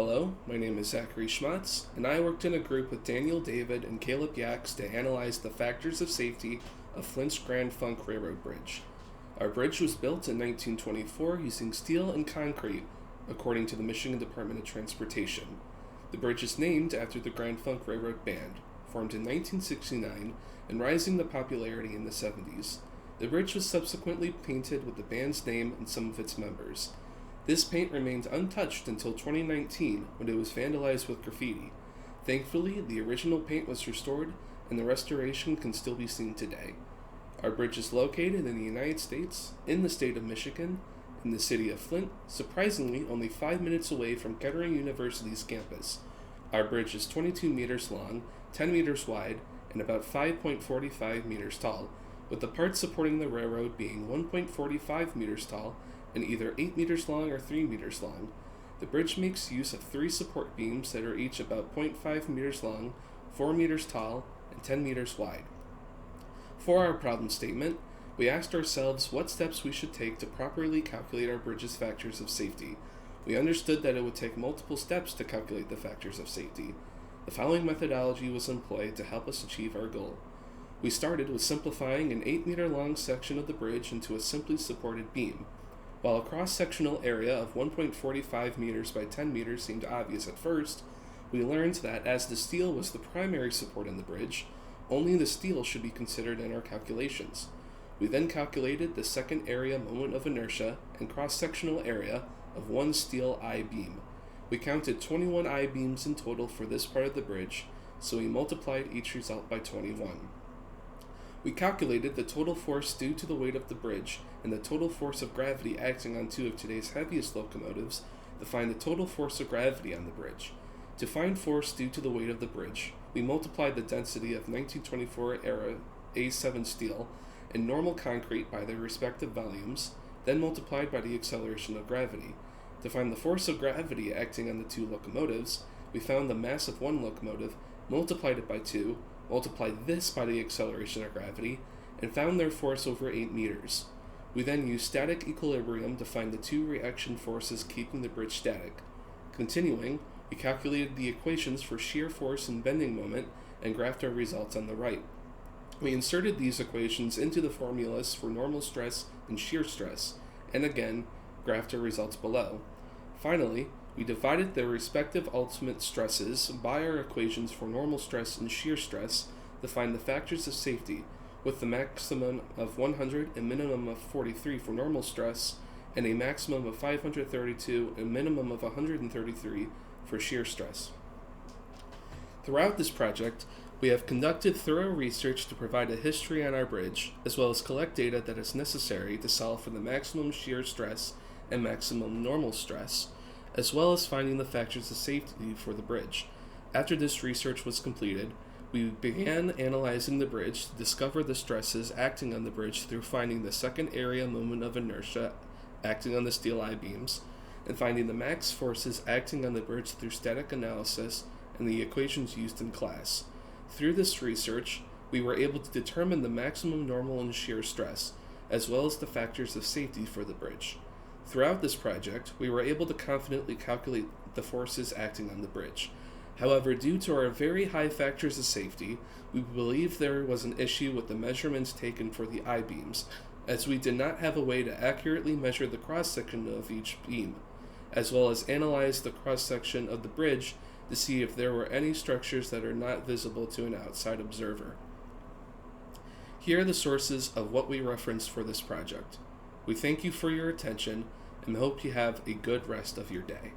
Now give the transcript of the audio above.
Hello, my name is Zachary Schmatz, and I worked in a group with Daniel David and Caleb Yaks to analyze the factors of safety of Flint's Grand Funk Railroad Bridge. Our bridge was built in 1924 using steel and concrete, according to the Michigan Department of Transportation. The bridge is named after the Grand Funk Railroad Band, formed in 1969 and rising to popularity in the 70s. The bridge was subsequently painted with the band's name and some of its members. This paint remained untouched until 2019 when it was vandalized with graffiti. Thankfully, the original paint was restored and the restoration can still be seen today. Our bridge is located in the United States, in the state of Michigan, in the city of Flint, surprisingly only 5 minutes away from Kettering University's campus. Our bridge is 22 meters long, 10 meters wide, and about 5.45 meters tall, with the parts supporting the railroad being 1.45 meters tall and either 8 meters long or 3 meters long. The bridge makes use of 3 support beams that are each about 0.5 meters long, 4 meters tall, and 10 meters wide. For our problem statement, we asked ourselves what steps we should take to properly calculate our bridge's factors of safety. We understood that it would take multiple steps to calculate the factors of safety. The following methodology was employed to help us achieve our goal. We started with simplifying an 8-meter long section of the bridge into a simply supported beam. While a cross-sectional area of 1.45 meters by 10 meters seemed obvious at first, we learned that as the steel was the primary support in the bridge, only the steel should be considered in our calculations. We then calculated the second area moment of inertia and cross-sectional area of one steel I-beam. We counted 21 I-beams in total for this part of the bridge, so we multiplied each result by 21. We calculated the total force due to the weight of the bridge and the total force of gravity acting on 2 of today's heaviest locomotives to find the total force of gravity on the bridge. To find force due to the weight of the bridge, we multiplied the density of 1924 era A7 steel and normal concrete by their respective volumes, then multiplied by the acceleration of gravity. To find the force of gravity acting on the 2 locomotives, we found the mass of one locomotive, multiplied it by 2, multiplied this by the acceleration of gravity, and found their force over 8 meters. We then used static equilibrium to find the 2 reaction forces keeping the bridge static. Continuing, we calculated the equations for shear force and bending moment and graphed our results on the right. We inserted these equations into the formulas for normal stress and shear stress, and again, graphed our results below. Finally, we divided their respective ultimate stresses by our equations for normal stress and shear stress to find the factors of safety, with the maximum of 100 and minimum of 43 for normal stress, and a maximum of 532 and minimum of 133 for shear stress. Throughout this project, we have conducted thorough research to provide a history on our bridge, as well as collect data that is necessary to solve for the maximum shear stress and maximum normal stress, as well as finding the factors of safety for the bridge. After this research was completed, we began analyzing the bridge to discover the stresses acting on the bridge through finding the second area moment of inertia acting on the steel I-beams, and finding the max forces acting on the bridge through static analysis and the equations used in class. Through this research, we were able to determine the maximum normal and shear stress, as well as the factors of safety for the bridge. Throughout this project, we were able to confidently calculate the forces acting on the bridge. However, due to our very high factors of safety, we believe there was an issue with the measurements taken for the I-beams, as we did not have a way to accurately measure the cross-section of each beam, as well as analyze the cross-section of the bridge to see if there were any structures that are not visible to an outside observer. Here are the sources of what we referenced for this project. We thank you for your attention and hope you have a good rest of your day.